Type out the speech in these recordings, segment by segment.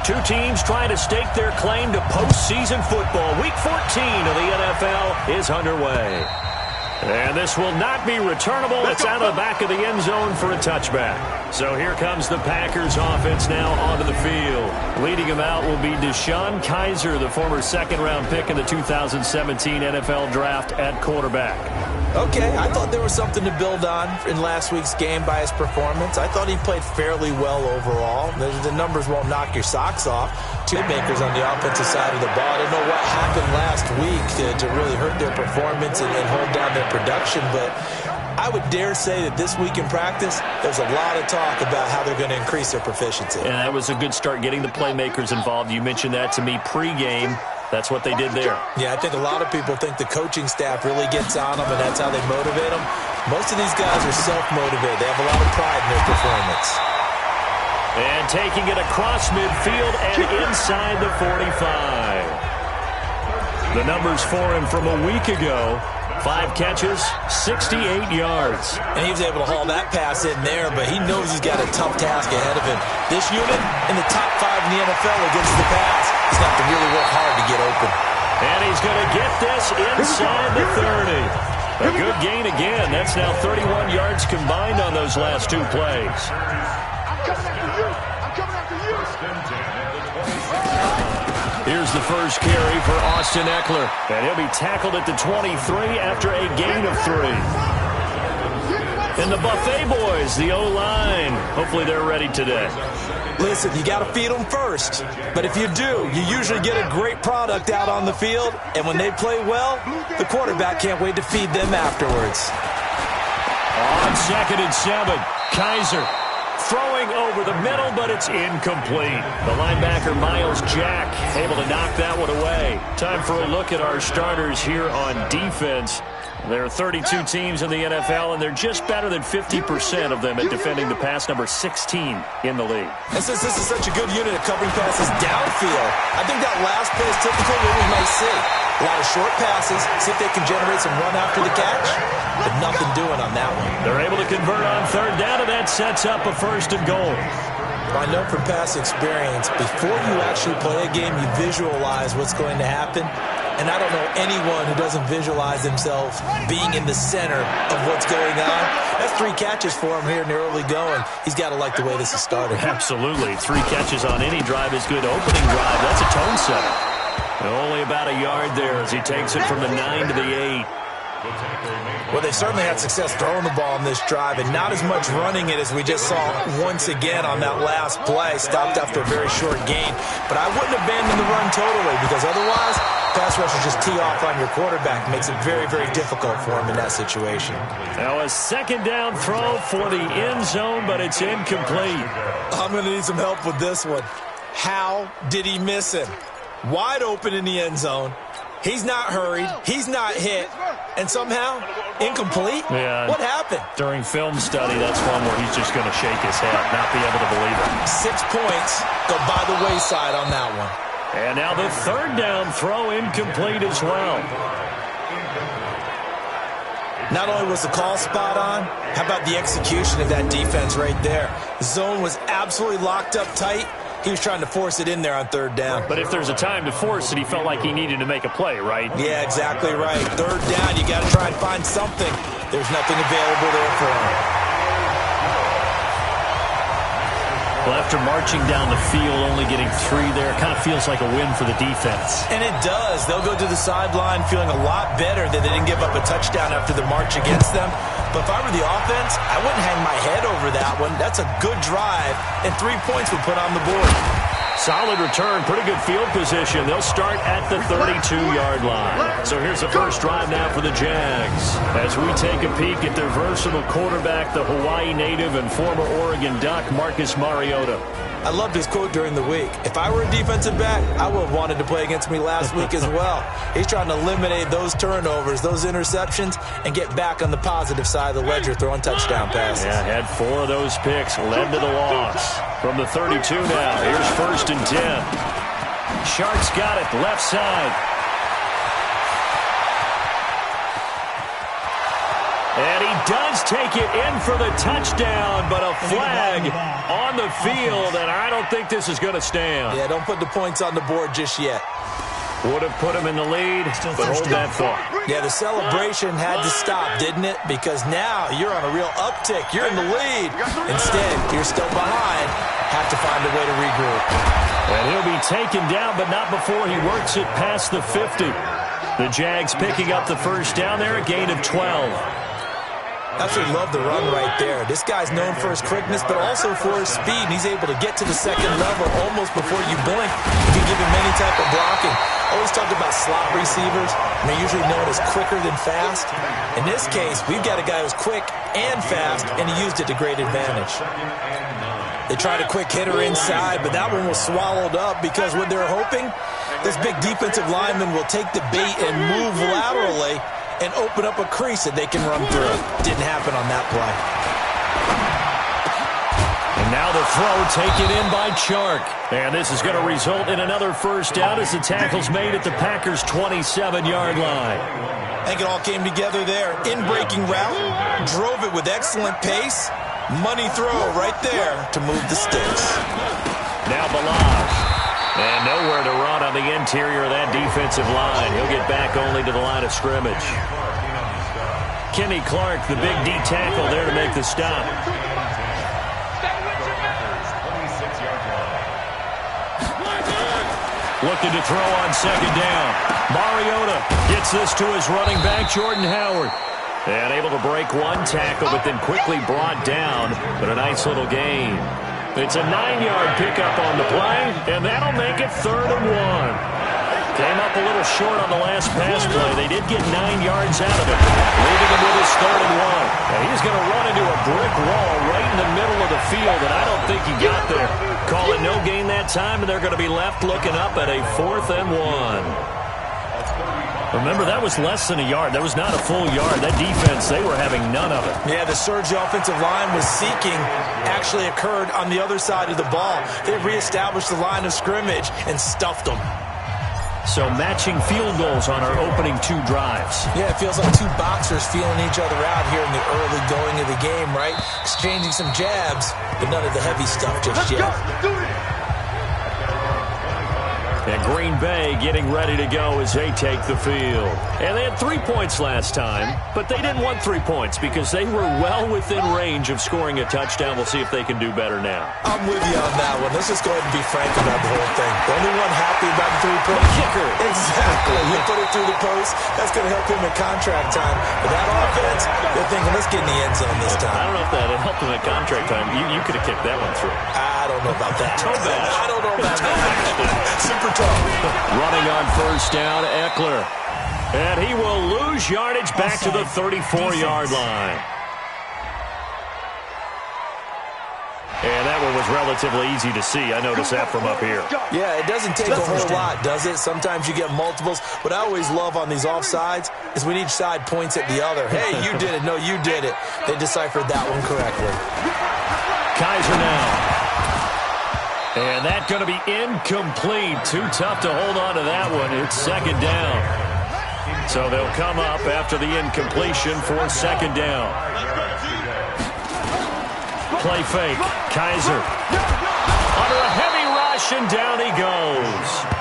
Two teams trying to stake their claim to postseason football. Week 14 of the NFL is underway. And this will not be returnable. It's out of the back of the end zone for a touchback. So here comes the Packers offense now onto the field. Leading them out will be Deshaun Kaiser, the former second-round pick in the 2017 NFL Draft at quarterback. Okay, I thought there was something to build on in last week's game by his performance. I thought he played fairly well overall. The numbers won't knock your socks off. Two makers on the offensive side of the ball. I don't know what happened last week to really hurt their performance and hold down their production, but I would dare say that this week in practice, there's a lot of talk about how they're going to increase their proficiency. And that was a good start getting the playmakers involved. You mentioned that to me pregame. That's what they did there. Yeah, I think a lot of people think the coaching staff really gets on them, and that's how they motivate them. Most of these guys are self-motivated. They have a lot of pride in their performance. And taking it across midfield and inside the 45. The numbers for him from a week ago. 5 catches, 68 yards. And he was able to haul that pass in there, but he knows he's got a tough task ahead of him. This unit in the top 5 in the NFL against the pass. He's got to really work hard to get open. And he's going to get this inside the 30. A good gain again. That's now 31 yards combined on those last 2 plays. I'm coming after you. I'm coming after you. Here's the first carry for Austin Eckler. And he'll be tackled at the 23 after a gain of 3. And the Buffet boys, the O-line. Hopefully they're ready today. Listen, you got to feed them first. But if you do, you usually get a great product out on the field. And when they play well, the quarterback can't wait to feed them afterwards. On 2nd and 7, Kaiser throwing over the middle, but it's incomplete. The linebacker, Miles Jack, able to knock that one away. Time for a look at our starters here on defense. There are 32 teams in the NFL, and they're just better than 50% of them at defending the pass, number 16 in the league. And since this is such a good unit at covering passes downfield, I think that last play is typical of what we might see. A lot of short passes, see if they can generate some run after the catch, but nothing doing on that one. They're able to convert on 3rd down, and that sets up a 1st and goal. I know from past experience, before you actually play a game, you visualize what's going to happen. And I don't know anyone who doesn't visualize themselves being in the center of what's going on. That's 3 catches for him here in the early going. He's got to like the way this is starting. Absolutely. 3 catches on any drive is good. Opening drive, that's a tone setter. Only about a yard there as he takes it from the 9 to the 8. Well, they certainly had success throwing the ball on this drive, and not as much running it as we just saw once again on that last play. Stopped after a very short gain. But I wouldn't abandon the run totally, because otherwise, pass rushers just tee off on your quarterback. It makes it very, very difficult for him in that situation. Now a 2nd down throw for the end zone, but it's incomplete. I'm going to need some help with this one. How did he miss him? Wide open in the end zone. He's not hurried. He's not hit. And somehow, incomplete? Yeah. What happened? During film study, that's one where he's just going to shake his head, not be able to believe it. 6 points go by the wayside on that one. And now the 3rd down throw incomplete as well. Not only was the call spot on, how about the execution of that defense right there? The zone was absolutely locked up tight. He was trying to force it in there on 3rd down. But if there's a time to force it, he felt like he needed to make a play, right? Yeah, exactly right. 3rd down, you got to try and find something. There's nothing available there for him. Well, after marching down the field, only getting 3 there, it kind of feels like a win for the defense. And it does. They'll go to the sideline feeling a lot better that they didn't give up a touchdown after the march against them. But if I were the offense, I wouldn't hang my head over that one. That's a good drive, and 3 points would put on the board. Solid return, pretty good field position. They'll start at the 32-yard line. So here's the first drive now for the Jags. As we take a peek at their versatile quarterback, the Hawaii native and former Oregon Duck, Marcus Mariota. I loved his quote during the week. If I were a defensive back, I would have wanted to play against me last week as well. He's trying to eliminate those turnovers, those interceptions, and get back on the positive side of the ledger, throwing touchdown passes. Yeah, had 4 of those picks, led to the loss. From the 32 now, here's 1st and 10. Sharks got it, left side. And he does take it in for the touchdown, but a flag on the field, and I don't think this is going to stand. Yeah, don't put the points on the board just yet. Would have put him in the lead, but hold that thought. Yeah, the celebration had to stop, didn't it? Because now you're on a real uptick. You're in the lead. Instead, you're still behind. Have to find a way to regroup. And he'll be taken down, but not before he works it past the 50. The Jags picking up the first down there, a gain of 12. Absolutely love the run right there. This guy's known for his quickness, but also for his speed. And he's able to get to the second level almost before you blink. You can give him any type of blocking. Always talk about slot receivers, and they're usually known as quicker than fast. In this case, we've got a guy who's quick and fast, and he used it to great advantage. They tried a quick hitter inside, but that one was swallowed up because what they're hoping, this big defensive lineman will take the bait and move laterally and open up a crease that they can run through. Didn't happen on that play. And now the throw taken in by Chark. And this is going to result in another first down as the tackle's made at the Packers' 27-yard line. I think it all came together there. In-breaking route, drove it with excellent pace. Money throw right there to move the sticks. Now Balazs. And nowhere to run on the interior of that defensive line. He'll get back only to the line of scrimmage. Kenny Clark, the big D tackle there to make the stop. Looking to throw on second down. Mariota gets this to his running back, Jordan Howard. And able to break one tackle, but then quickly brought down. But a nice little gain. It's a 9-yard pickup on the play, and that'll make it 3rd and 1. Came up a little short on the last pass play. They did get 9 yards out of it, leaving him with his 3rd and 1. And he's going to run into a brick wall right in the middle of the field, and I don't think he got there. Call it no gain that time, and they're going to be left looking up at a 4th and 1. Remember, that was less than a yard. That was not a full yard. That defense, they were having none of it. Yeah, the surge the offensive line was seeking actually occurred on the other side of the ball. They reestablished the line of scrimmage and stuffed them. So matching field goals on our opening 2 drives. Yeah, it feels like 2 boxers feeling each other out here in the early going of the game, right? Exchanging some jabs, but none of the heavy stuff just yet. And Green Bay getting ready to go as they take the field. And they had 3 points last time, but they didn't want 3 points because they were well within range of scoring a touchdown. We'll see if they can do better now. I'm with you on that one. Let's just go ahead and be frank about the whole thing. The only one happy about the 3-point kicker. Exactly. You put it through the post. That's going to help him in contract time. But that offense, they're thinking, let's get in the end zone this time. I don't know if that helped him at contract time. You could have kicked that one through. I don't know about that. I don't know about that. Super tough. Running on first down, Eckler. And he will lose yardage back to the 34-yard line. And that one was relatively easy to see. I noticed that from up here. Yeah, it doesn't take a whole lot, does it? Sometimes you get multiples. What I always love on these offsides is when each side points at the other. Hey, you did it. No, you did it. They deciphered that one correctly. Kaiser now. And that's going to be incomplete. Too tough to hold on to that one. It's second down. So they'll come up after the incompletion for second down. Play fake. Kaiser. Under a heavy rush, and down he goes.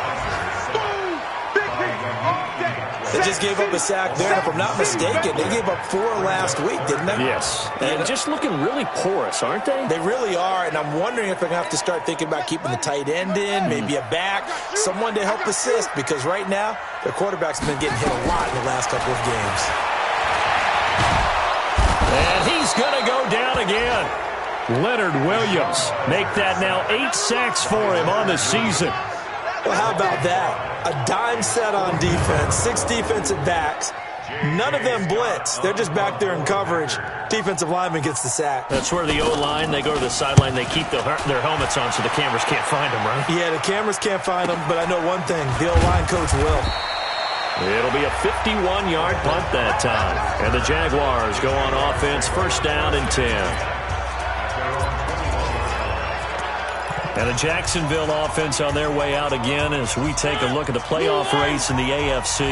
They just gave up a sack there. If I'm not mistaken, they gave up 4 last week, didn't they? Yes. And just looking really porous, aren't they? They really are, and I'm wondering if they're going to have to start thinking about keeping the tight end in, maybe a back, someone to help assist, because right now, their quarterback's been getting hit a lot in the last couple of games. And he's going to go down again. Leonard Williams make that now 8 sacks for him on the season. Well, how about that? A dime set on defense, 6 defensive backs. None of them blitz. They're just back there in coverage. Defensive lineman gets the sack. That's where the O-line, they go to the sideline, they keep their helmets on so the cameras can't find them, right? Yeah, the cameras can't find them, but I know one thing. The O-line coach will. It'll be a 51-yard punt that time. And the Jaguars go on offense, first down and 10. And the Jacksonville offense on their way out again as we take a look at the playoff race in the AFC.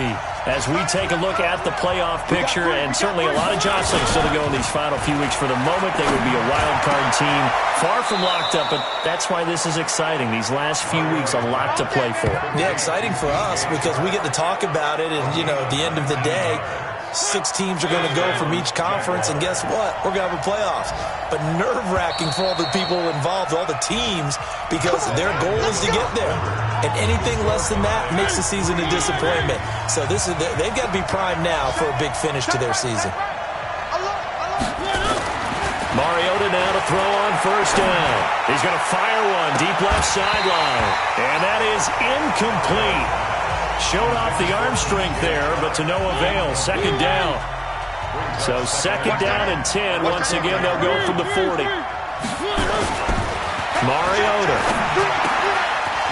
As we take a look at the playoff picture, and certainly a lot of jostling still to go in these final few weeks. For the moment, they would be a wild card team, far from locked up, but that's why this is exciting. These last few weeks, a lot to play for. Yeah, exciting for us because we get to talk about it, and, you know, at the end of the day, 6 teams are going to go from each conference, and guess what? We're going to have a playoffs. But nerve-wracking for all the people involved, all the teams, because their goal is to get there. And anything less than that makes the season a disappointment. So they've got to be primed now for a big finish to their season. Mariota now to throw on first down. He's going to fire one deep left sideline. And that is incomplete. Showed off the arm strength there, but to no avail. Second down. So second down and 10. Once again, they'll go from the 40. Mariota.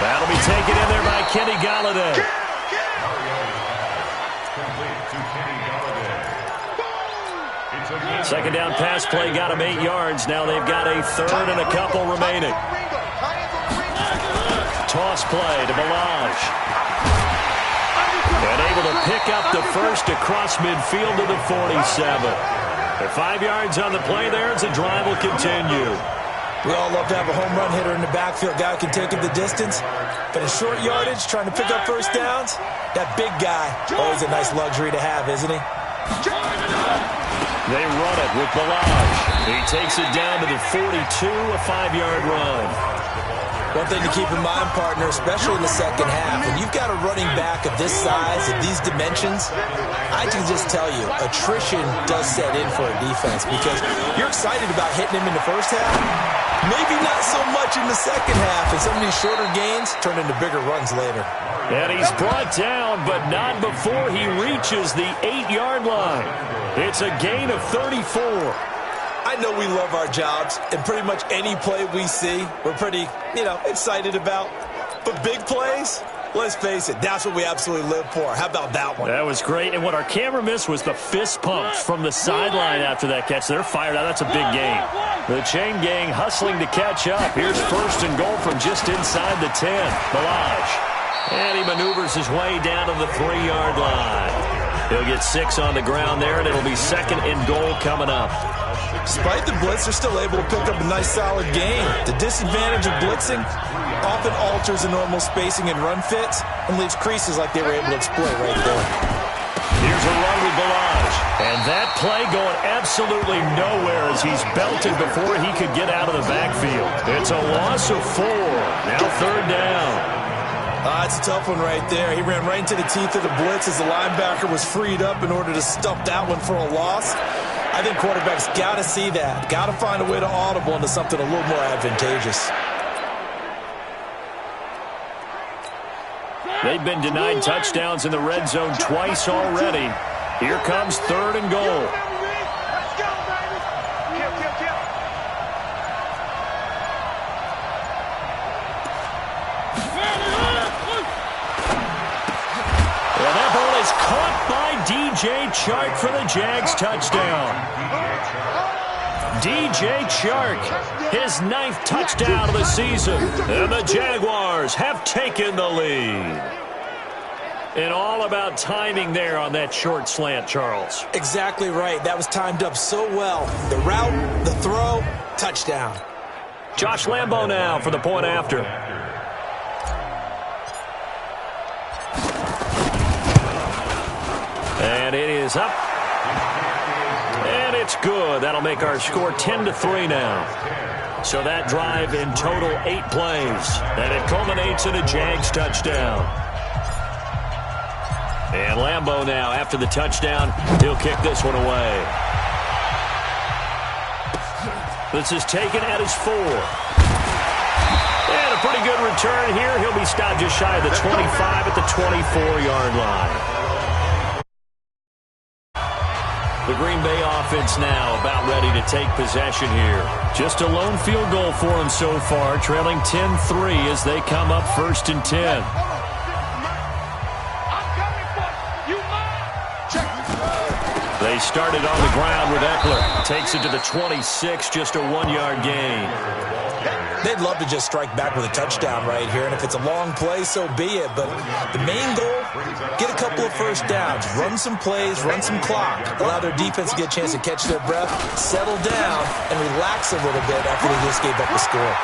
That'll be taken in there by Kenny Golladay. Second down pass play got him 8 yards. Now they've got a third and a couple remaining. Toss play to Balaj. And able to pick up the first across midfield to the 47. They're 5 yards on the play there as the drive will continue. We all love to have a home run hitter in the backfield, guy who can take it the distance. But in short yardage, trying to pick up first downs, that big guy, always a nice luxury to have, isn't he? They run it with Balaj. He takes it down to the 42, a 5-yard run. One thing to keep in mind, partner, especially in the second half, when you've got a running back of this size, of these dimensions, I can just tell you, attrition does set in for a defense because you're excited about hitting him in the first half, maybe not so much in the second half, and some of these shorter gains turn into bigger runs later. And he's brought down, but not before he reaches the 8-yard line. It's a gain of 34. I know we love our jobs, and pretty much any play we see, we're pretty, excited about. But big plays, let's face it, that's what we absolutely live for. How about that one? That was great. And what our camera missed was the fist pumps from the sideline after that catch. They're fired out. That's a big gain. The chain gang hustling to catch up. Here's first and goal from just inside the 10. Balaj. And he maneuvers his way down to the 3-yard line. He'll get 6 on the ground there, and it'll be second and goal coming up. Despite the blitz, they're still able to pick up a nice solid gain. The disadvantage of blitzing often alters the normal spacing and run fits and leaves creases like they were able to exploit right there. Here's a run with Balaj. And that play going absolutely nowhere as he's belted before he could get out of the backfield. It's a loss of 4. Now third down. It's a tough one right there. He ran right into the teeth of the blitz as the linebacker was freed up in order to stuff that one for a loss. I think quarterbacks got to see that. Got to find a way to audible into something a little more advantageous. They've been denied touchdowns in the red zone twice already. Here comes third and goal. Let's go, baby. Kill. And that ball is caught by DJ Chark for the Jags touchdown. DJ Chark, his 9th touchdown of the season. And the Jaguars have taken the lead. And all about timing there on that short slant, Charles. Exactly right. That was timed up so well. The route, the throw, touchdown. Josh Lambo now for the point after. And it is up. And it's good. That'll make our score 10-3 now. So that drive in total 8 plays. And it culminates in a Jags touchdown. And Lambo now, after the touchdown, he'll kick this one away. This is taken at his 4. And a pretty good return here. He'll be stopped just shy of the 25 at the 24-yard line. The Green Bay offense now about ready to take possession here. Just a lone field goal for them so far, trailing 10-3 as they come up first and 10. They started on the ground with Eckler. Takes it to the 26, just a 1-yard gain. They'd love to just strike back with a touchdown right here, and if it's a long play, so be it. But the main goal, get a couple of first downs, run some plays, run some clock, allow their defense to get a chance to catch their breath, settle down, and relax a little bit after they just gave up the score.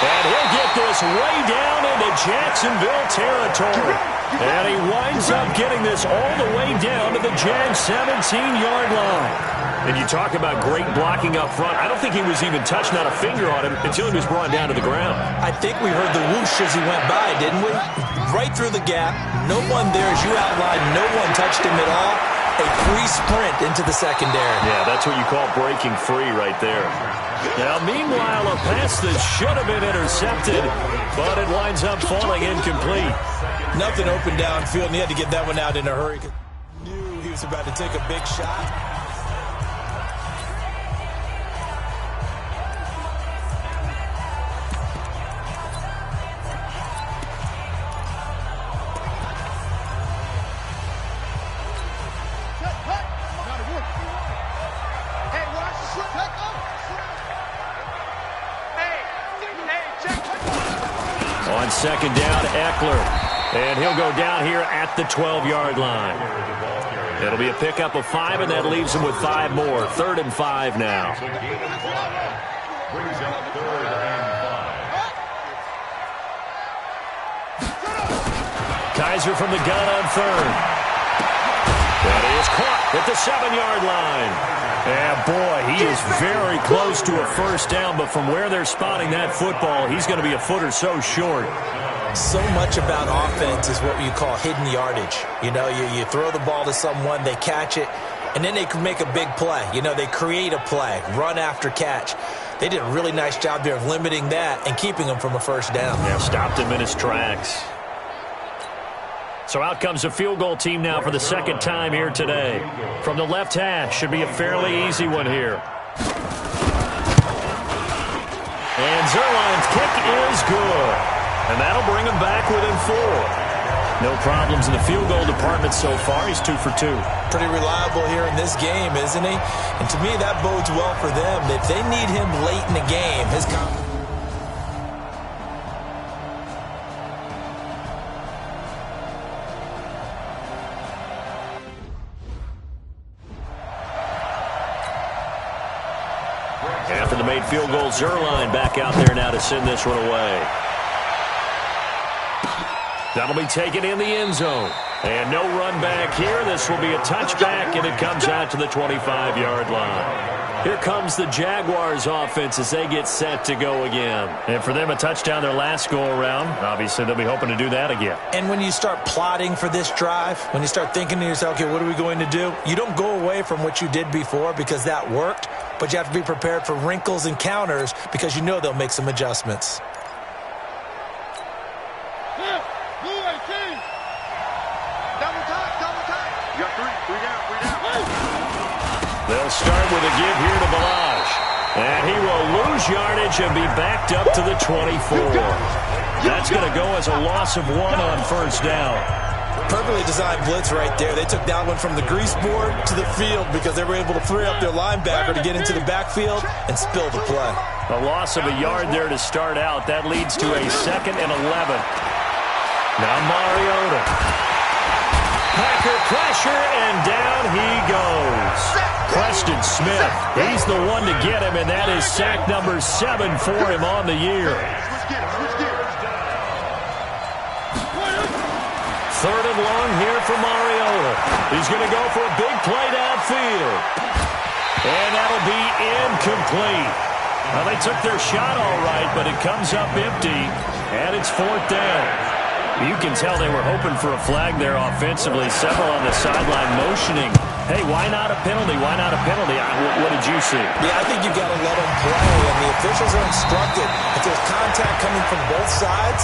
And he'll get this way down into Jacksonville territory. And he winds up getting this all the way down to the Jags 17-yard line. And you talk about great blocking up front. I don't think he was even touched, not a finger on him, until he was brought down to the ground. I think we heard the whoosh as he went by, didn't we? Right through the gap. No one there, as you outlined. No one touched him at all. A free sprint into the secondary. Yeah, that's what you call breaking free right there. Now, meanwhile, a pass that should have been intercepted, but it winds up falling incomplete. Nothing open downfield, and he had to get that one out in a hurry. He knew he was about to take a big shot. On second down, Eckler. And he'll go down here at the 12-yard line. It'll be a pickup of 5, and that leaves him with 5 more. 3rd and 5 now. Kaiser from the gun on 3rd. That is caught at the 7-yard line. Yeah, boy, he is very close to a first down, but from where they're spotting that football, he's going to be a foot or so short. So much about offense is what you call hidden yardage. You know, you throw the ball to someone, they catch it, and then they can make a big play. You know, they create a play, run after catch. They did a really nice job there of limiting that and keeping him from a first down. Yeah, stopped him in his tracks. So out comes a field goal team now for the second time here today. From the left hash, should be a fairly easy one here. And Zerline's kick is good. And that'll bring him back within 4. No problems in the field goal department so far. He's 2 for 2. Pretty reliable here in this game, isn't he? And to me, that bodes well for them. If they need him late in the game, his confidence. After the made field goal, Zerline back out there now to send this one away. That'll be taken in the end zone. And no run back here. This will be a touchback, and it comes out to the 25-yard line. Here comes the Jaguars offense as they get set to go again. And for them, a touchdown their last go-around. Obviously, they'll be hoping to do that again. And when you start plotting for this drive, when you start thinking to yourself, okay, what are we going to do? You don't go away from what you did before because that worked, but you have to be prepared for wrinkles and counters because you know they'll make some adjustments. They'll start with a give here to Balaj. And he will lose yardage and be backed up to the 24. That's going to go as a loss of 1 on first down. Perfectly designed blitz right there. They took that one from the grease board to the field because they were able to free up their linebacker to get into the backfield and spill the play. A loss of a yard there to start out. That leads to a 2nd and 11. Now Mariota. Packer pressure, and down he goes. Preston Smith, he's the one to get him, and that is sack number 7 for him on the year. 3rd and long here for Mariota. He's going to go for a big play downfield. And that'll be incomplete. Well, they took their shot all right, but it comes up empty, and it's 4th down. You can tell they were hoping for a flag there offensively. Several on the sideline motioning. Hey, why not a penalty? Why not a penalty? What did you see? Yeah, I think you've got to let them play, and the officials are instructed. If there's contact coming from both sides,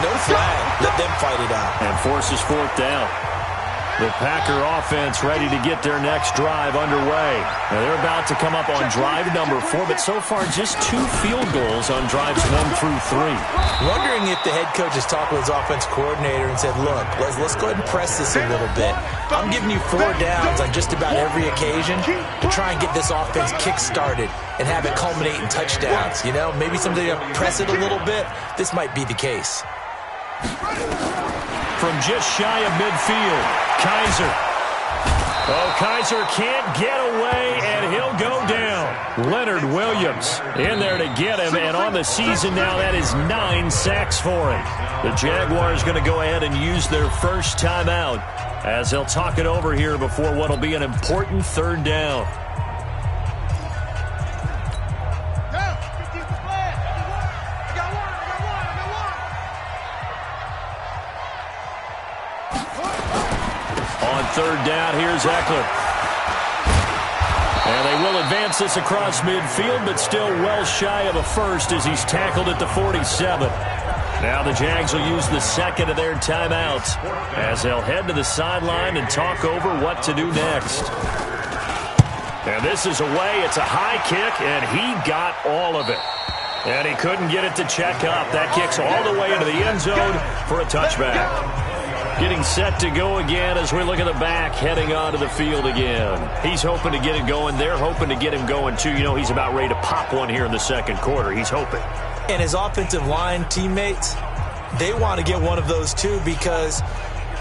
no flag. Let them fight it out. And forces 4th down. The Packer offense ready to get their next drive underway. Now they're about to come up on drive number 4, but so far just 2 field goals on drives 1 through 3. Wondering if the head coach has talked with his offense coordinator and said, look, let's go ahead and press this a little bit. I'm giving you 4 downs on just about every occasion to try and get this offense kick-started and have it culminate in touchdowns. You know, maybe somebody to press it a little bit. This might be the case. From just shy of midfield, Kaiser. Oh, Kaiser can't get away, and he'll go down. Leonard Williams in there to get him, and on the season now, that is 9 sacks for him. The Jaguars going to go ahead and use their first timeout as they'll talk it over here before what will be an important 3rd down. On 3rd down, here's Eckler. And they will advance this across midfield, but still well shy of a first as he's tackled at the 47. Now the Jags will use the 2nd of their timeouts as they'll head to the sideline and talk over what to do next. And this is away. It's a high kick, and he got all of it. And he couldn't get it to check up. That kicks all the way into the end zone for a touchback. Getting set to go again as we look at the back, heading onto the field again. He's hoping to get it going. They're hoping to get him going, too. You know, he's about ready to pop one here in the 2nd quarter. He's hoping. And his offensive line teammates, they want to get one of those, too, because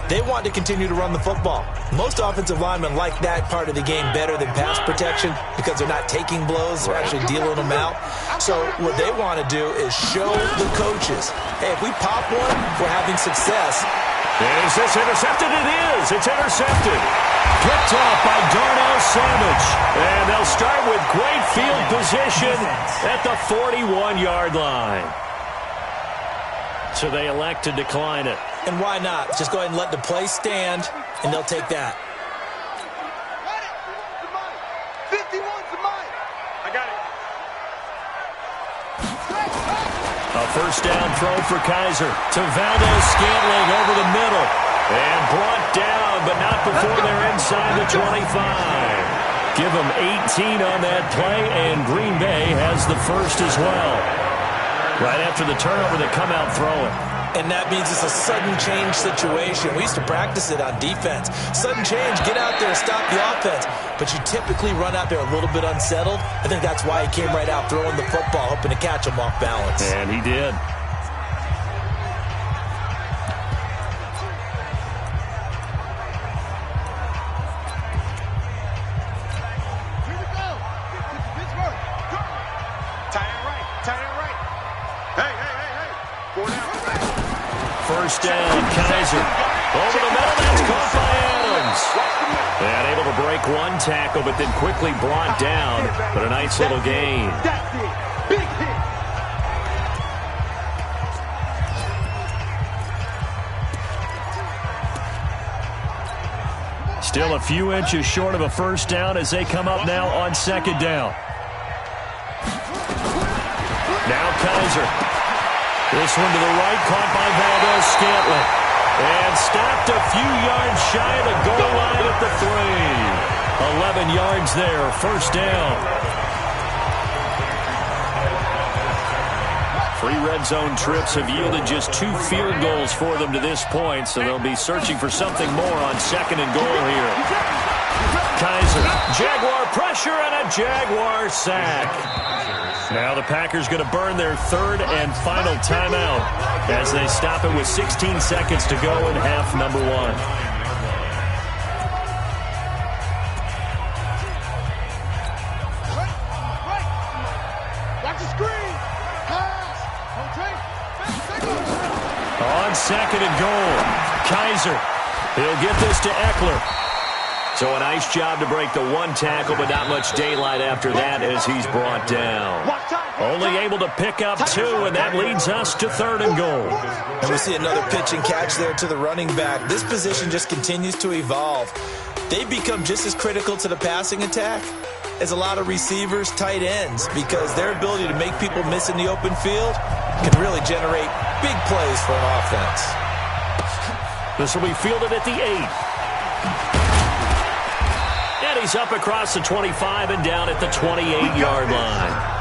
they want to continue to run the football. Most offensive linemen like that part of the game better than pass protection because they're not taking blows. They're actually dealing them out. So what they want to do is show the coaches, hey, if we pop one, we're having success. Is this intercepted? It is. It's intercepted. Picked off by Darnell Savage. And they'll start with great field position at the 41-yard line. So they elect to decline it. And why not? Just go ahead and let the play stand, and they'll take that. 51's the mine. I got it. A 1st down throw for Kaiser to Valdez-Scantling over the middle. And brought down, but not before they're inside the 25. Give them 18 on that play, and Green Bay has the 1st as well. Right after the turnover, they come out throwing. And that means it's a sudden change situation. We used to practice it on defense. Sudden change, get out there and stop the offense. But you typically run out there a little bit unsettled. I think that's why he came right out throwing the football, hoping to catch him off balance. And he did. Here we go. Pittsburgh. Tight end right. Tight end right. Hey. 4 down. 1st down, Kaiser. Over the middle, that's caught by Adams. And able to break one tackle, but then quickly brought down. But a nice little gain. That's it. Big hit. Still a few inches short of a 1st down as they come up now on 2nd down. Now Kaiser. This one to the right, caught by Valdez-Scantling. And stopped a few yards shy of the goal line at the 3. 11 yards there, 1st down. 3 red zone trips have yielded just 2 field goals for them to this point, so they'll be searching for something more on 2nd and goal here. Kaiser, Jaguar pressure and a Jaguar sack. Now the Packers going to burn their 3rd and final timeout as they stop it with 16 seconds to go in half number 1. Watch the screen. Pass. On 2nd and goal, Kaiser. He'll get this to Eckler. So a nice job to break the 1 tackle, but not much daylight after that as he's brought down. Only able to pick up 2, and that leads us to 3rd and goal. And we see another pitch and catch there to the running back. This position just continues to evolve. They become just as critical to the passing attack as a lot of receivers, tight ends, because their ability to make people miss in the open field can really generate big plays for an offense. This will be fielded at the 8. And he's up across the 25 and down at the 28-yard line.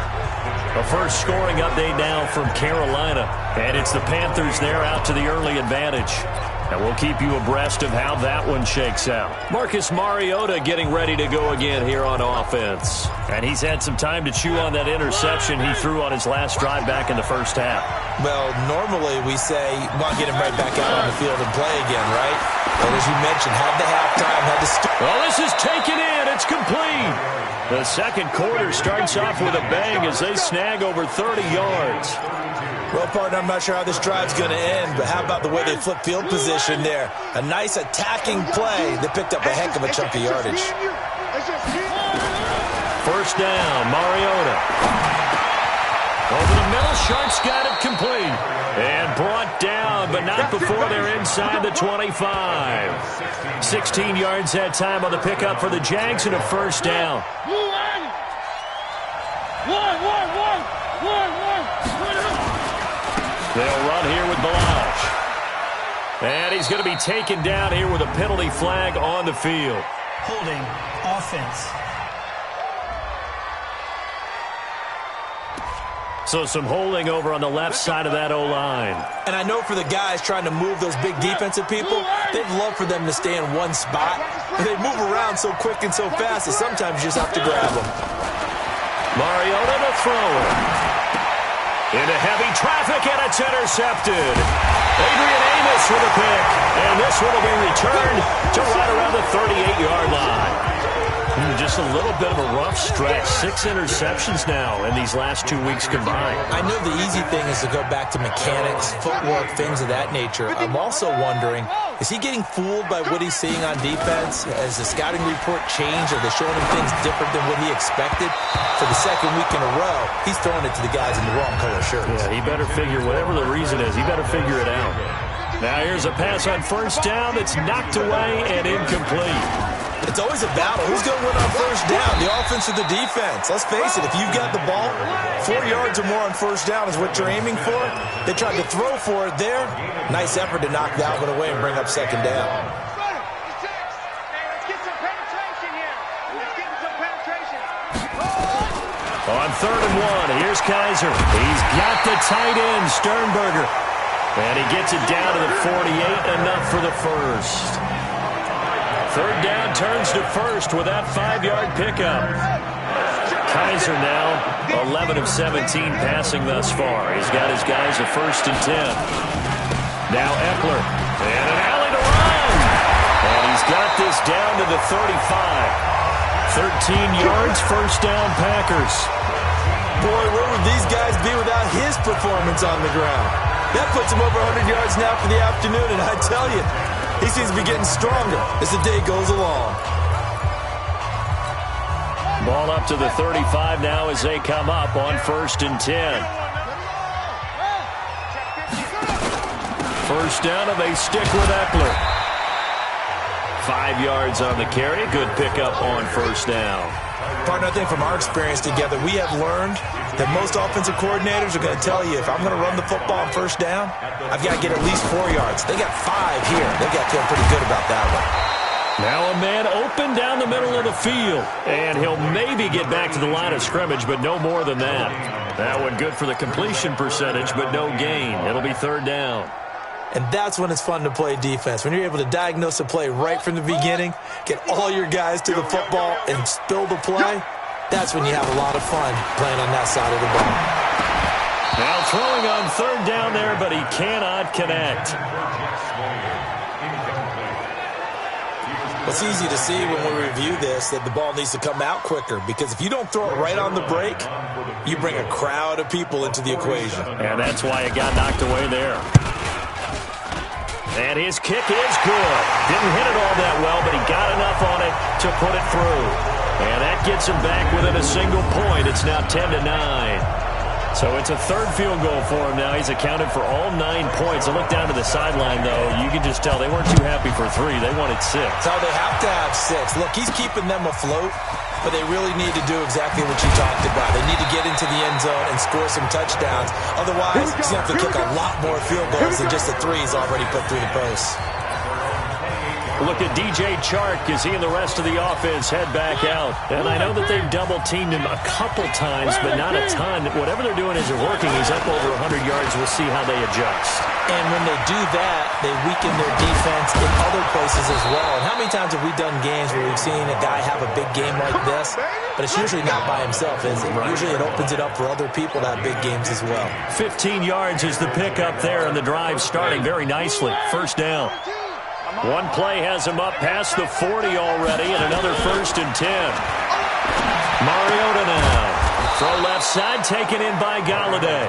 A first scoring update now from Carolina. And it's the Panthers there out to the early advantage. And we'll keep you abreast of how that one shakes out. Marcus Mariota getting ready to go again here on offense. And he's had some time to chew on that interception he threw on his last drive back in the first half. Well, normally we say, want to get him right back out on the field and play again, right? But as you mentioned, had the halftime, had the... Well, this is taken in. It's complete. The second quarter starts off with a bang as they snag over 30 yards. Well, partner, I'm not sure how this drive's going to end, but how about the way they flip field position there? A nice attacking play. They picked up a heck of a chunk of yardage. First down, Mariota. Over the middle, Sharp's got it complete. And brought down, but not before they're inside the 25. 16 yards that time on the pickup for the Jags and a first down. They'll run here with Balaj. And he's going to be taken down here with a penalty flag on the field. Holding offense. So some holding over on the left side of that O-line. And I know for the guys trying to move those big defensive people, they'd love for them to stay in one spot. But they move around so quick and so fast that sometimes you just have to grab them. Mariota to throw it. Into heavy traffic, and it's intercepted. Adrian Amos with a pick. And this one will be returned to right around the 38-yard line. Just a little bit of a rough stretch. 6 interceptions now in these last 2 weeks combined. I know the easy thing is to go back to mechanics, footwork, things of that nature. I'm also wondering, is he getting fooled by what he's seeing on defense? Has the scouting report changed? Are they showing him things different than what he expected? For the second week in a row, he's throwing it to the guys in the wrong color shirts. Yeah, he better figure, whatever the reason is, he better figure it out. Now here's a pass on first down that's knocked away and incomplete. It's always a battle. Who's going to win on first down, the offense or the defense? Let's face it, if you've got the ball, 4 yards or more on first down is what you're aiming for. They tried to throw for it there. Nice effort to knock that one away and bring up second down. On 3rd and 1, here's Kaiser. He's got the tight end, Sternberger. And he gets it down to the 48, enough for the first. 3rd down turns to first with that 5-yard pickup. Kaiser now 11 of 17 passing thus far. He's got his guys a 1st and 10. Now Eckler. And an alley to run. And he's got this down to the 35. 13 yards, first down Packers. Boy, where would these guys be without his performance on the ground? That puts him over 100 yards now for the afternoon, and I tell you, he seems to be getting stronger as the day goes along. Ball up to the 35 now as they come up on 1st and 10. First down, and they stick with Eckler. 5 yards on the carry. Good pickup on first down. Partner, I think from our experience together, we have learned that most offensive coordinators are going to tell you, if I'm going to run the football on first down, I've got to get at least 4 yards. They got 5 here. They've got to feel pretty good about that one. Now a man open down the middle of the field. And he'll maybe get back to the line of scrimmage, but no more than that. That one good for the completion percentage, but no gain. It'll be 3rd down. And that's when it's fun to play defense. When you're able to diagnose a play right from the beginning, get all your guys to the football and spill the play, that's when you have a lot of fun playing on that side of the ball. Now throwing on 3rd down there, but he cannot connect. It's easy to see when we review this that the ball needs to come out quicker, because if you don't throw it right on the break, you bring a crowd of people into the equation. And that's why it got knocked away there. And his kick is good. Didn't hit it all that well, but he got enough on it to put it through. And that gets him back within a single point. It's now 10-9. So it's a 3rd field goal for him now. He's accounted for all 9 points. I look down to the sideline, though. You can just tell they weren't too happy for 3. They wanted 6. So they have to have 6. Look, he's keeping them afloat, but they really need to do exactly what you talked about. They need to get into the end zone and score some touchdowns. Otherwise, he's going to have to kick a lot more field goals than just the 3 he's already put through the post. Look at DJ Chark as he and the rest of the offense head back out. And I know that they've double-teamed him a couple times, but not a ton. Whatever they're doing isn't working. He's up over 100 yards. We'll see how they adjust. And when they do that, they weaken their defense in other places as well. And how many times have we done games where we've seen a guy have a big game like this, but it's usually not by himself, is it? Right. Usually it opens it up for other people to have big games as well. 15 yards is the pickup there, and the drive starting very nicely. First down. One play has him up past the 40 already, and another 1st and 10. Mariota now. Throw left side, taken in by Galladay.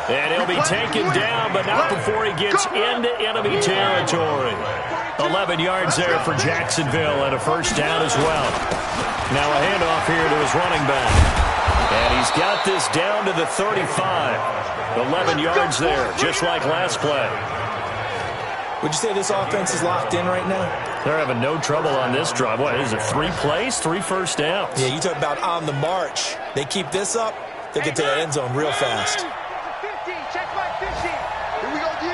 And he'll be taken down, but not before he gets into enemy territory. 11 yards there for Jacksonville, and a first down as well. Now a handoff here to his running back. And he's got this down to the 35. 11 yards there, just like last play. Would you say this offense is locked in right now? They're having no trouble on this drive. What is it, 3 plays, 3 first downs? Yeah, you talk about on the march. They keep this up, they'll get to the end zone real fast. 15, check my 15. Here we go, D.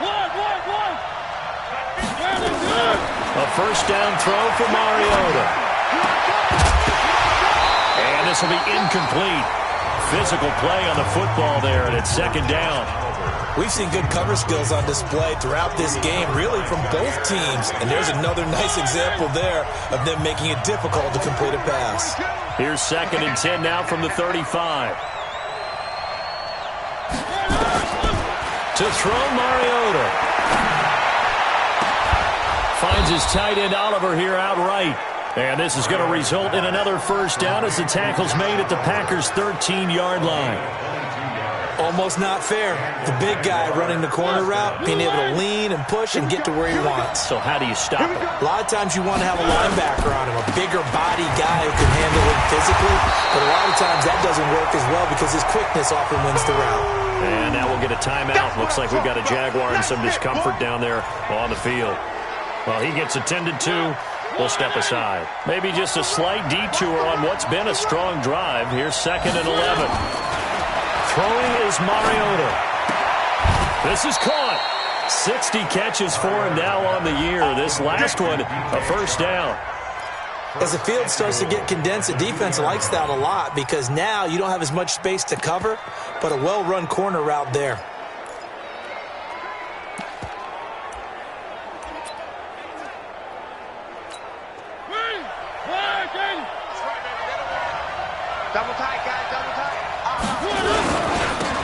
One. A first down throw for Mariota. And this will be incomplete. Physical play on the football there, and it's second down. We've seen good cover skills on display throughout this game, really from both teams. And there's another nice example there of them making it difficult to complete a pass. Here's 2nd and 10 now from the 35. To throw, Mariota. Finds his tight end Oliver here outright. And this is going to result in another first down as the tackle's made at the Packers' 13-yard line. Almost not fair. The big guy running the corner route, being able to lean and push and get to where he wants. So how do you stop him? A lot of times you want to have a linebacker on him, a bigger body guy who can handle him physically. But a lot of times that doesn't work as well because his quickness often wins the route. And now we'll get a timeout. Looks like we've got a Jaguar and some discomfort down there on the field. Well, he gets attended to. We'll step aside. Maybe just a slight detour on what's been a strong drive. Here's 2nd and 11. Throwing is Mariota. This is caught. 60 catches for him now on the year. This last one, a first down. As the field starts to get condensed, the defense likes that a lot because now you don't have as much space to cover, but a well-run corner route there. Double tight, guys, double tight.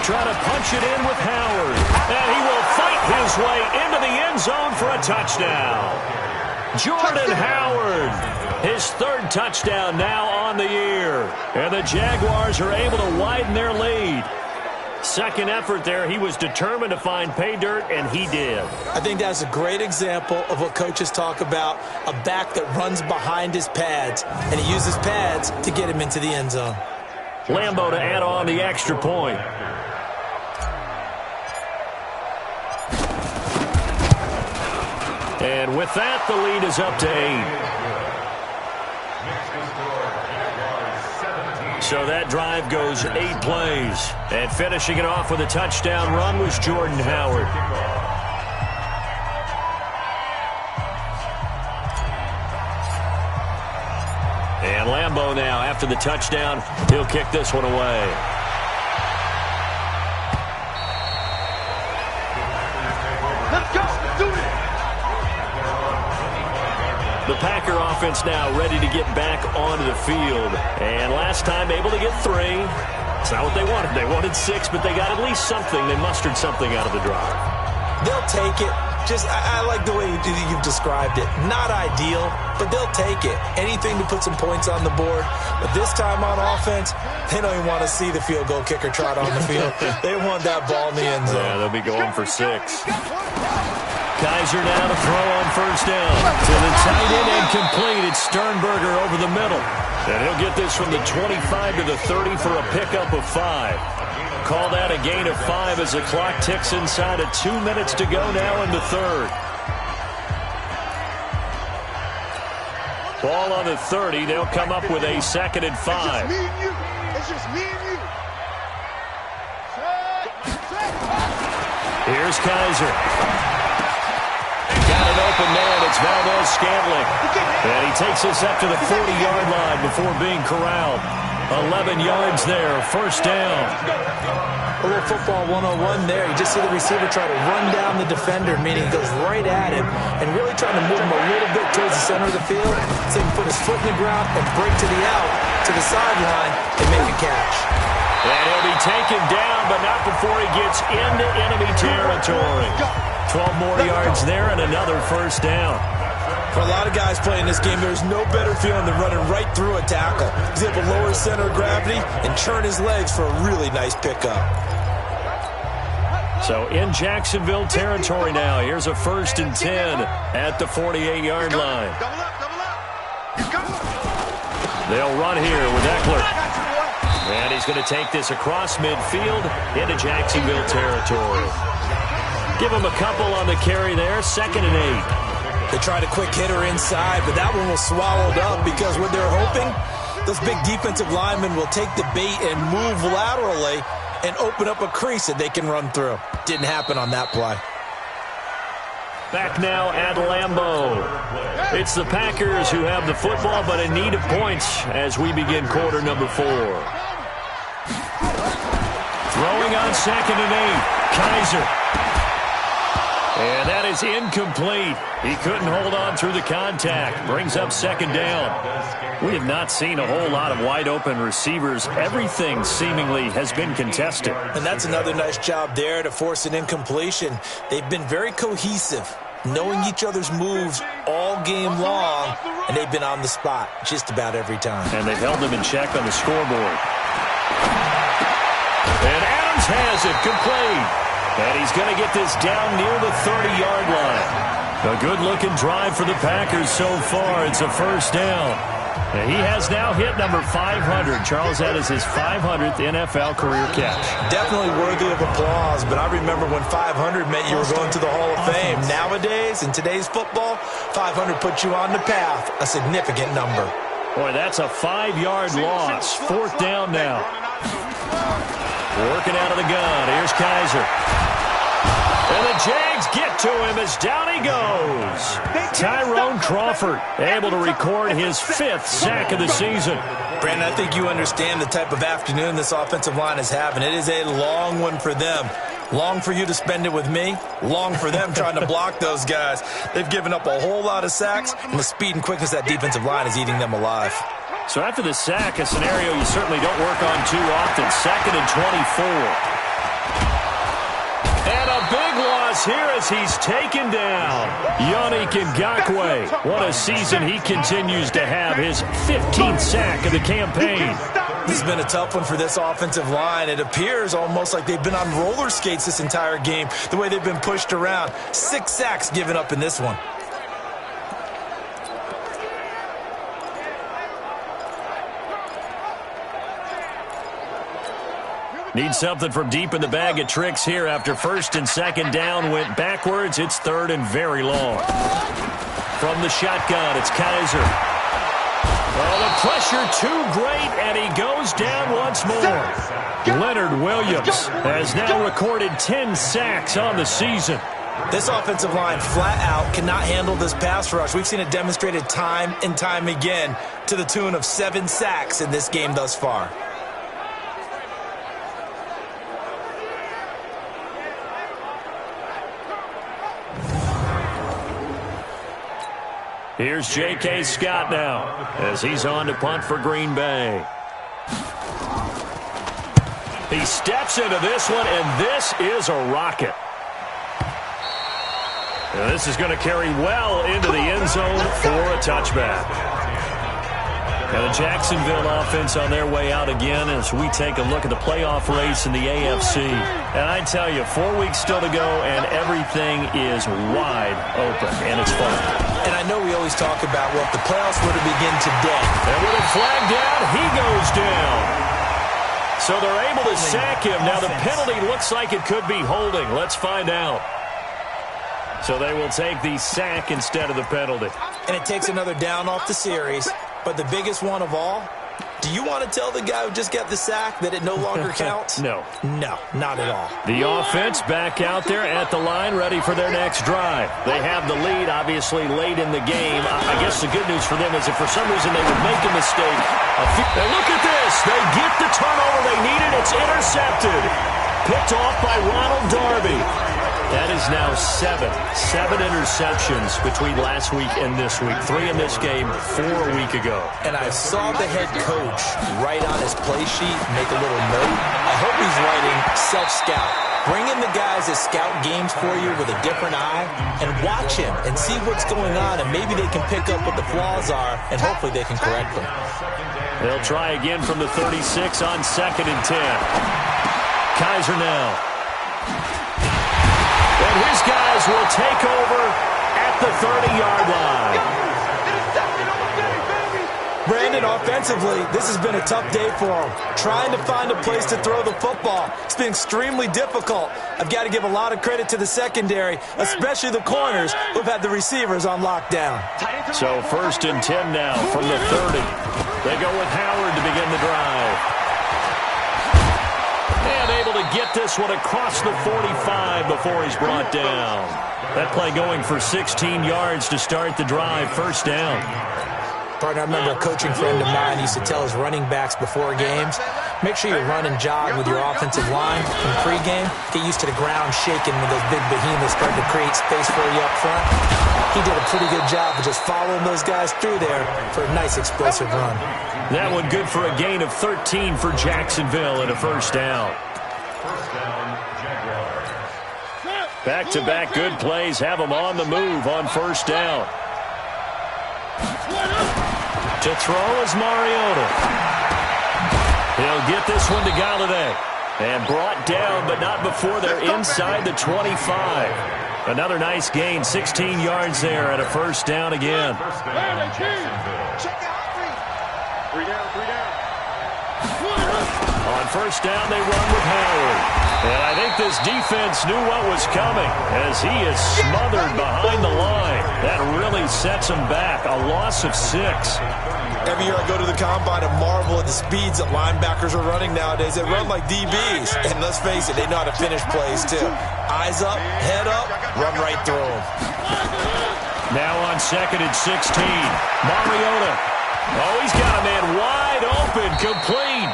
Trying to punch it in with Howard. And he will fight his way into the end zone for a touchdown. Jordan Howard, his 3rd touchdown now on the year. And the Jaguars are able to widen their lead. Second effort there, he was determined to find pay dirt, and he did. I think that's a great example of what coaches talk about, a back that runs behind his pads, and he uses pads to get him into the end zone. Lambeau to add on the extra point. And with that, the lead is up to 8. So that drive goes 8 plays. And finishing it off with a touchdown run was Jordan Howard. And Lambeau now, after the touchdown, he'll kick this one away. Let's go. Let's do it. The Packer offense now ready to get back onto the field. And last time able to get 3. It's not what they wanted. They wanted 6, but they got at least something. They mustered something out of the drive. They'll take it. I like the way you've described it. Not ideal, but they'll take it. Anything to put some points on the board. But this time on offense, they don't even want to see the field goal kicker trot on the field. They want that ball in the end zone. Yeah, they'll be going for 6. Kaiser now to throw on first down. To the tight end and complete. It's Sternberger over the middle. And he'll get this from the 25 to the 30 for a pickup of 5. Call that a gain of 5 as the clock ticks inside of 2 minutes to go now in the 3rd. Ball on the 30. They'll come up with a 2nd and 5. It's just me and you. Here's Kaiser. Got it open man. It's Valdez-Scantling. And he takes us up to the 40-yard line before being corralled. 11 yards there, first down. A little football 101 there. You just see the receiver try to run down the defender, meaning he goes right at him and really trying to move him a little bit towards the center of the field so he can put his foot in the ground and break to the out, to the sideline, and make a catch. And he'll be taken down, but not before he gets into enemy territory. 12 more yards there and another first down. For a lot of guys playing this game, there's no better feeling than running right through a tackle. He's able to lower his center of gravity and churn his legs for a really nice pickup. So in Jacksonville territory now, here's a 1st and 10 at the 48-yard line. They'll run here with Eckler. And he's going to take this across midfield into Jacksonville territory. Give him a couple on the carry there, 2nd and 8. They tried a quick hitter inside, but that one was swallowed up because what they're hoping, those big defensive linemen will take the bait and move laterally and open up a crease that they can run through. Didn't happen on that play. Back now at Lambeau. It's the Packers who have the football, but in need of points as we begin quarter number 4. Throwing on 2nd and 8. Kaiser. And that is incomplete. He couldn't hold on through the contact. Brings up 2nd down. We have not seen a whole lot of wide-open receivers. Everything seemingly has been contested. And that's another nice job there to force an incompletion. They've been very cohesive, knowing each other's moves all game long, and they've been on the spot just about every time. And they've held them in check on the scoreboard. And Adams has it complete. And he's going to get this down near the 30-yard line. A good-looking drive for the Packers so far. It's a 1st down. And he has now hit number 500. Charles, that is his 500th NFL career catch. Definitely worthy of applause, but I remember when 500 meant you were going to the Hall of Fame. Nowadays, in today's football, 500 puts you on the path, a significant number. Boy, that's a 5-yard loss. 4th down now. Working out of the gun. Here's Kaiser. And the Jags get to him as down he goes. Tyrone Crawford able to record his 5th sack of the season. Brandon, I think you understand the type of afternoon this offensive line is having. It is a long one for them. Long for you to spend it with me. Long for them trying to block those guys. They've given up a whole lot of sacks, and the speed and quickness of that defensive line is eating them alive. So after the sack, a scenario you certainly don't work on too often. 2nd and 24. And a big loss here as he's taken down. Yannick Ngakoue. What a season he continues to have. His 15th sack of the campaign. This has been a tough one for this offensive line. It appears almost like they've been on roller skates this entire game, the way they've been pushed around. 6 sacks given up in this one. Need something from deep in the bag of tricks here after 1st and 2nd down went backwards. It's 3rd and very long. From the shotgun, it's Kaiser. Oh, the pressure too great, and he goes down once more. Leonard Williams has now recorded 10 sacks on the season. This offensive line flat out cannot handle this pass rush. We've seen it demonstrated time and time again to the tune of 7 sacks in this game thus far. Here's J.K. Scott now as he's on to punt for Green Bay. He steps into this one, and this is a rocket. Now this is going to carry well into the end zone for a touchback. And the Jacksonville offense on their way out again as we take a look at the playoff race in the AFC. And I tell you, 4 weeks still to go, and everything is wide open, and it's fun. And I know we always talk about, well, if the playoffs were to begin today. And with a flag down, he goes down. So they're able to sack him. Now the penalty looks like it could be holding. Let's find out. So they will take the sack instead of the penalty. And it takes another down off the series. But the biggest one of all, Do you want to tell the guy who just got the sack that it no longer counts? No. No, not at all. The offense back out there at the line, ready for their next drive. They have the lead, obviously, late in the game. I guess the good news for them is if for some reason they would make a mistake. Now look at this. They get the turnover they needed. It's intercepted. Picked off by Ronald Darby. That is now seven interceptions between last week and this week. 3 in this game, 4 a week ago. And I saw the head coach write on his play sheet, make a little note. I hope he's writing self-scout. Bring in the guys that scout games for you with a different eye and watch him and see what's going on, and maybe they can pick up what the flaws are, and hopefully they can correct them. They'll try again from the 36 on 2nd and 10. Kaiser now. And his guys will take over at the 30-yard line. Brandon, offensively, this has been a tough day for him. Trying to find a place to throw the football. It's been extremely difficult. I've got to give a lot of credit to the secondary, especially the corners who've had the receivers on lockdown. So 1st and 10 now from the 30. They go with Howard to begin the drive. And able to get this one across the 45 before he's brought down. That play going for 16 yards to start the drive. 1st down. Partner, I remember a coaching friend of mine used to tell his running backs before games, make sure you run and jog with your offensive line in pregame. Get used to the ground shaking when those big behemoths start to create space for you up front. He did a pretty good job of just following those guys through there for a nice explosive run. That one good for a gain of 13 for Jacksonville and a 1st down. Back-to-back good plays have them on the move on 1st down. To throw is Mariota. He'll get this one to Galladay. And brought down, but not before they're inside the 25. Another nice gain, 16 yards there at a 1st down again. On 1st down, they run with Howard. And I think this defense knew what was coming as he is smothered behind the line. That really sets him back. A loss of 6. Every year I go to the combine and marvel at the speeds that linebackers are running nowadays. They run like DBs. And let's face it, they know how to finish plays too. Eyes up, head up, run right through them. Now on 2nd and 16. Mariota. Oh, he's got a man wide open, complete.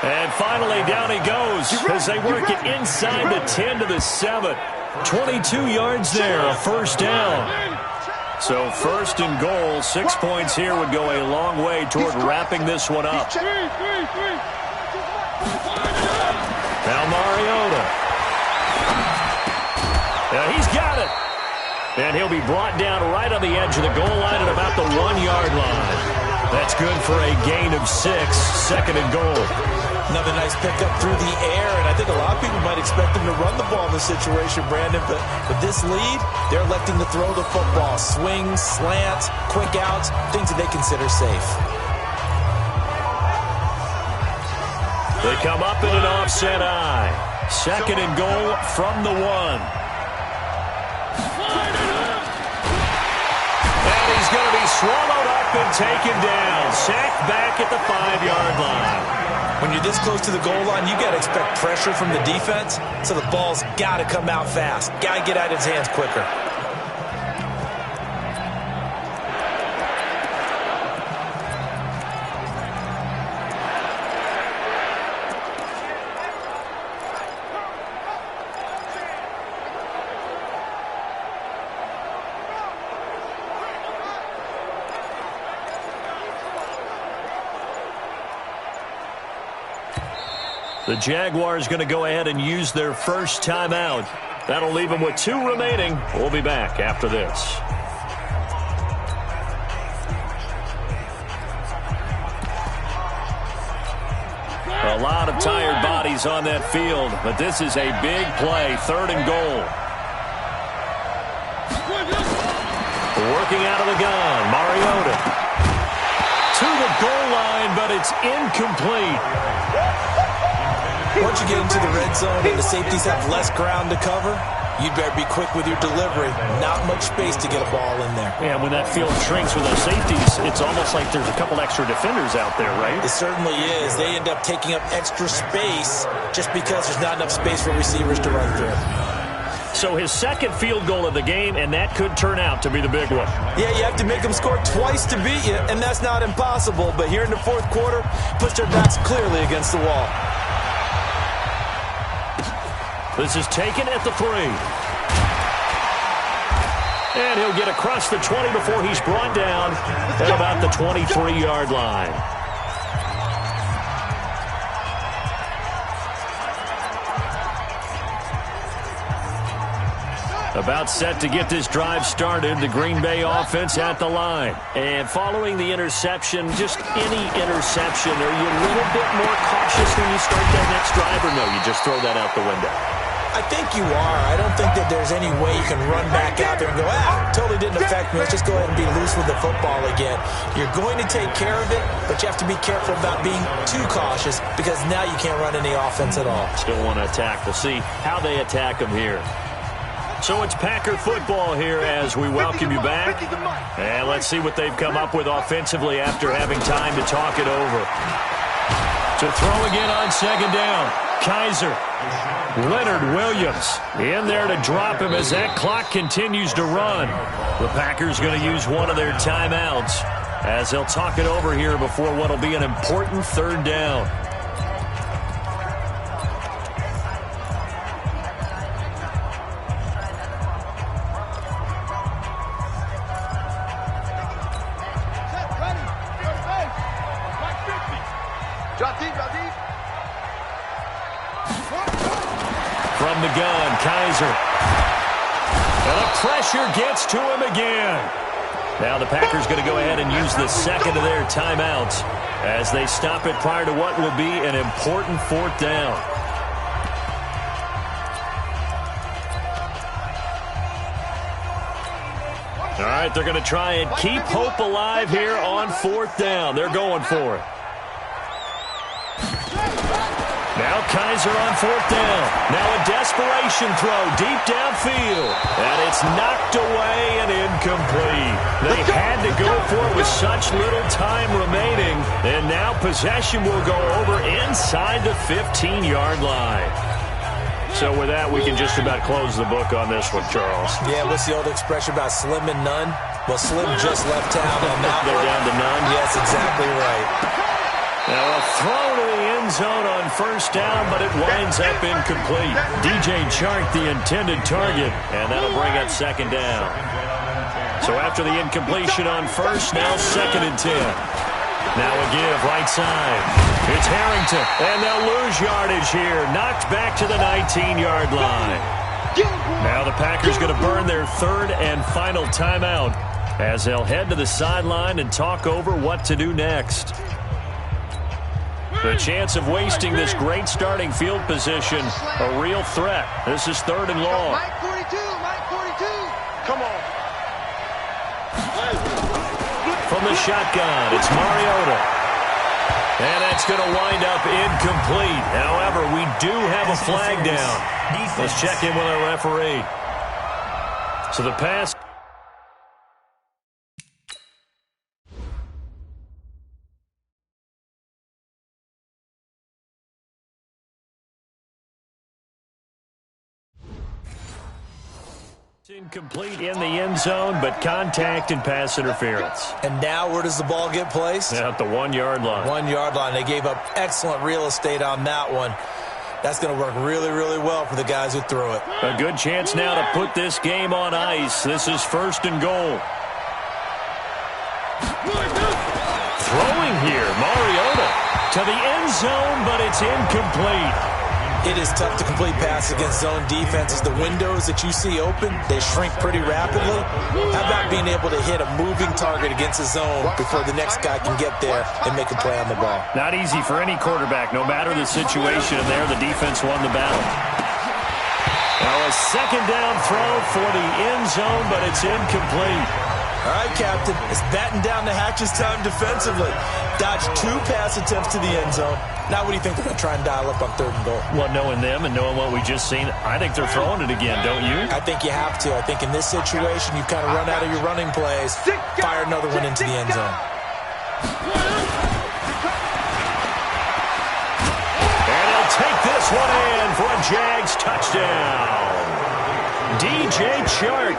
And finally, down he goes as they work it inside the 10 to the 7. 22 yards there, a 1st down. So 1st and goal, 6 points here would go a long way toward wrapping this one up. Now Mariota. Now he's got it. And he'll be brought down right on the edge of the goal line at about the 1-yard line. That's good for a gain of 6, 2nd and goal. Another nice pickup through the air, and I think a lot of people might expect them to run the ball in this situation, Brandon, but with this lead, they're electing to throw the football. Swings, slants, quick outs, things that they consider safe. They come up in an offset eye. 2nd and goal from the 1. And he's going to be swallowed up and taken down. Sacked back at the 5-yard line. When you're this close to the goal line, you got to expect pressure from the defense, so the ball's got to come out fast. Got to get out of his hands quicker. The Jaguars going to go ahead and use their first timeout. That'll leave them with 2 remaining. We'll be back after this. A lot of tired bodies on that field, but this is a big play, 3rd and goal. Working out of the gun, Mariota. To the goal line, but it's incomplete. Once you get into the red zone and the safeties have less ground to cover, You better be quick with your delivery. Not much space to get a ball in there. Yeah, when that field shrinks with those safeties, it's almost like there's a couple extra defenders out there, right? It certainly is. They end up taking up extra space just because there's not enough space for receivers to run through. So his second field goal of the game, and that could turn out to be the big one. Yeah, you have to make them score twice to beat you, and that's not impossible. But here in the fourth quarter, puts their backs clearly against the wall. This is taken at the 3. And he'll get across the 20 before he's brought down at about the 23-yard line. About set to get this drive started, the Green Bay offense at the line. And following the interception, just any interception, are you a little bit more cautious when you start that next drive, or no, you just throw that out the window? I think you are. I don't think that there's any way you can run back out there and go, totally didn't affect me. Let's just go ahead and be loose with the football again. You're going to take care of it, but you have to be careful about being too cautious because now you can't run any offense at all. Still want to attack. We'll see how they attack them here. So it's Packer football here as we welcome you back. And let's see what they've come up with offensively after having time to talk it over. To throw again on second down. Kaiser. Leonard Williams in there to drop him as that clock continues to run. The Packers going to use one of their timeouts as they'll talk it over here before what will be an important third down. From the gun, Kaiser. And the pressure gets to him again. Now the Packers going to go ahead and use the second of their timeouts as they stop it prior to what will be an important fourth down. All right, they're going to try and keep hope alive here on fourth down. They're going for it. Now Kaiser on fourth down. Now a desperation throw deep downfield. And it's knocked away and incomplete. They had to go for it with such little time remaining. And now possession will go over inside the 15-yard line. So with that, we can just about close the book on this one, Charles. Yeah, what's the old expression about slim and none? Well, Slim just left town on that They're one. down to none? Yes, exactly right. Now a throw to the end zone on first down, but it winds up incomplete. DJ Chark, the intended target, and that'll bring up second down. So after the incompletion on first, now second and 10. Now a give right side. It's Harrington, and they'll lose yardage here. Knocked back to the 19-yard line. Now the Packers going to burn their third and final timeout as they'll head to the sideline and talk over what to do next. The chance of wasting this great starting field position, a real threat. This is third and long. Mike 42, Mike 42. Come on. From the shotgun, it's Mariota. And that's going to wind up incomplete. However, we do have a flag down. Let's check in with our referee. So the pass. Incomplete in the end zone, but contact and pass interference. And now where does the ball get placed? At the 1-yard line. 1-yard line. They gave up excellent real estate on that one. That's going to work really, really well for the guys who threw it. A good chance now to put this game on ice. This is first and goal. Throwing here, Mariota to the end zone, but it's incomplete. It is tough to complete passes against zone defenses. The windows that you see open, they shrink pretty rapidly. How about being able to hit a moving target against a zone before the next guy can get there and make a play on the ball? Not easy for any quarterback, no matter the situation. And there, the defense won the battle. Now a second down throw for the end zone, but it's incomplete. All right, Captain, it's batten down the hatches time defensively. Dodged 2 pass attempts to the end zone. Now what do you think they're going to try and dial up on 3rd and goal? Well, knowing them and knowing what we just seen, I think they're throwing it again, don't you? I think you have to. I think in this situation, you kind of run out of your running plays, fire another one into the end zone. And he'll take this one in for a Jags touchdown. DJ Chark,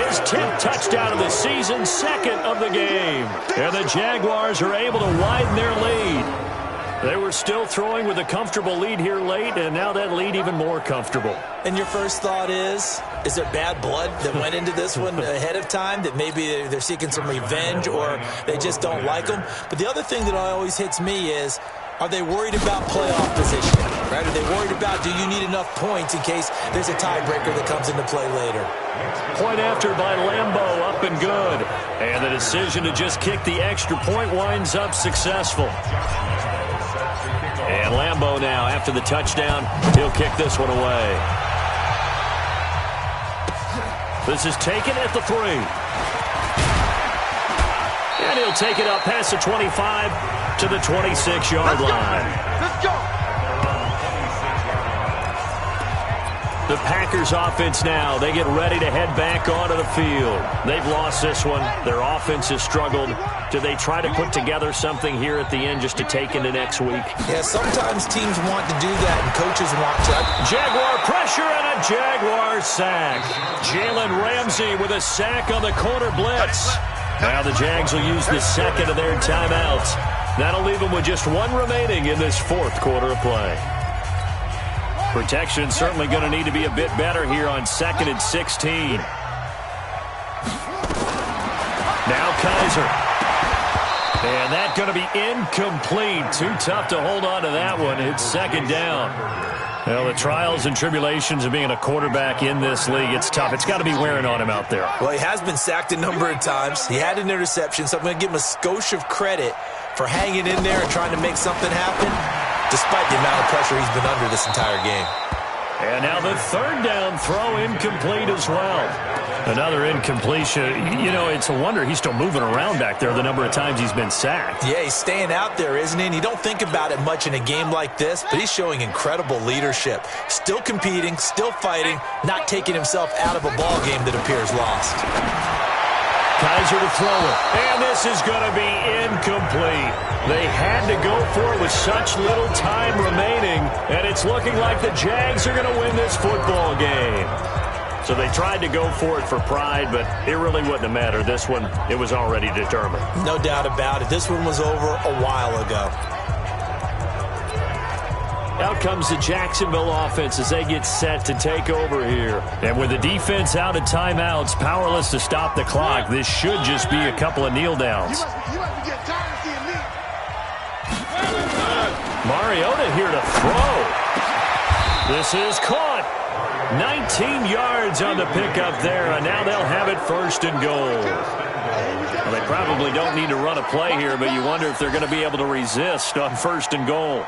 his 10th touchdown of the season, 2nd of the game. And the Jaguars are able to widen their lead. They were still throwing with a comfortable lead here late, and now that lead even more comfortable. And your first thought is there bad blood that went into this one ahead of time, that maybe they're seeking some revenge or they just don't like them? But the other thing that always hits me is, are they worried about playoff positioning? Right? Are they worried about, do you need enough points in case there's a tiebreaker that comes into play later? Point after by Lambeau, up and good. And the decision to just kick the extra point winds up successful. And Lambeau now, after the touchdown, he'll kick this one away. This is taken at the 3. And he'll take it up past the 25 to the 26-yard line. Let's go. The Packers offense now, they get ready to head back onto the field. They've lost this one. Their offense has struggled. Do they try to put together something here at the end just to take into next week? Yeah, sometimes teams want to do that and coaches want to. Jaguar pressure and a Jaguar sack. Jalen Ramsey with a sack on the corner blitz. Now the Jags will use the 2nd of their timeouts. That'll leave them with just 1 remaining in this 4th quarter of play. Protection certainly going to need to be a bit better here on 2nd and 16. Now Kaiser. And that's going to be incomplete. Too tough to hold on to that one. It's 2nd down. Well, the trials and tribulations of being a quarterback in this league, it's tough. It's got to be wearing on him out there. Well, he has been sacked a number of times. He had an interception, so I'm going to give him a skosh of credit for hanging in there and trying to make something happen, despite the amount of pressure he's been under this entire game. And now the 3rd down throw incomplete as well. Another incompletion. You know, it's a wonder he's still moving around back there the number of times he's been sacked. Yeah, he's staying out there, isn't he? And you don't think about it much in a game like this, but he's showing incredible leadership. Still competing, still fighting, not taking himself out of a ball game that appears lost. Kaiser to throw it. And this is going to be incomplete. They had to go for it with such little time remaining, and it's looking like the Jags are going to win this football game. So they tried to go for it for pride, but it really wouldn't have mattered. This one, it was already determined. No doubt about it. This one was over a while ago. Out comes the Jacksonville offense as they get set to take over here. And with the defense out of timeouts, powerless to stop the clock, this should just be a couple of kneel downs. Mariota here to throw. This is caught. 19 yards on the pickup there, and now they'll have it 1st and goal. Well, they probably don't need to run a play here, but you wonder if they're going to be able to resist on 1st and goal.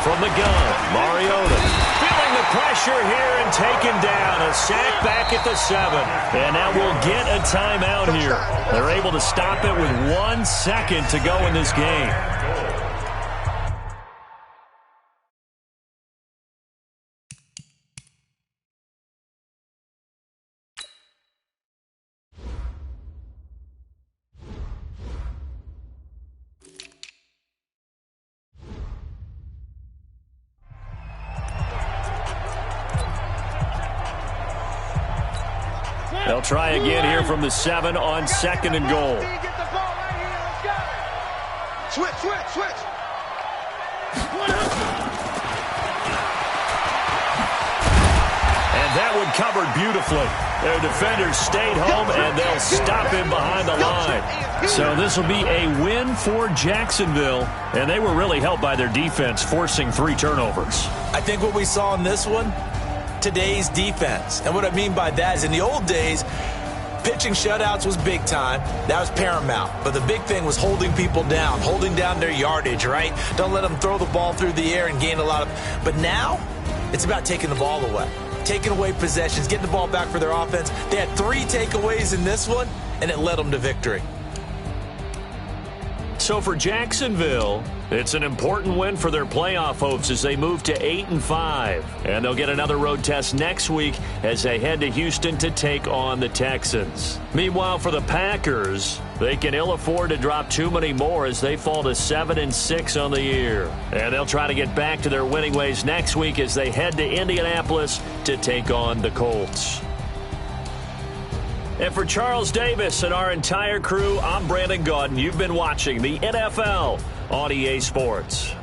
From the gun, Mariota feeling the pressure here and taken down. A sack back at the 7. And now we'll get a timeout here. They're able to stop it with 1 second to go in this game. They'll try again here from the 7 on 2nd and goal. Switch. And that one covered beautifully. Their defenders stayed home, and they'll stop him behind the line. So this will be a win for Jacksonville, and they were really helped by their defense, forcing 3 turnovers. I think what we saw in this one, today's defense. And what I mean by that is in the old days, pitching shutouts was big time. That was paramount. But the big thing was holding people down, holding down their yardage, right? Don't let them throw the ball through the air and gain a lot of... But now, it's about taking the ball away. taking away possessions, getting the ball back for their offense. They had 3 takeaways in this one, and it led them to victory. So for Jacksonville, it's an important win for their playoff hopes as they move to 8-5. And they'll get another road test next week as they head to Houston to take on the Texans. Meanwhile, for the Packers, they can ill afford to drop too many more as they fall to 7-6 on the year. And they'll try to get back to their winning ways next week as they head to Indianapolis to take on the Colts. And for Charles Davis and our entire crew, I'm Brandon Gaudin. You've been watching the NFL on EA Sports.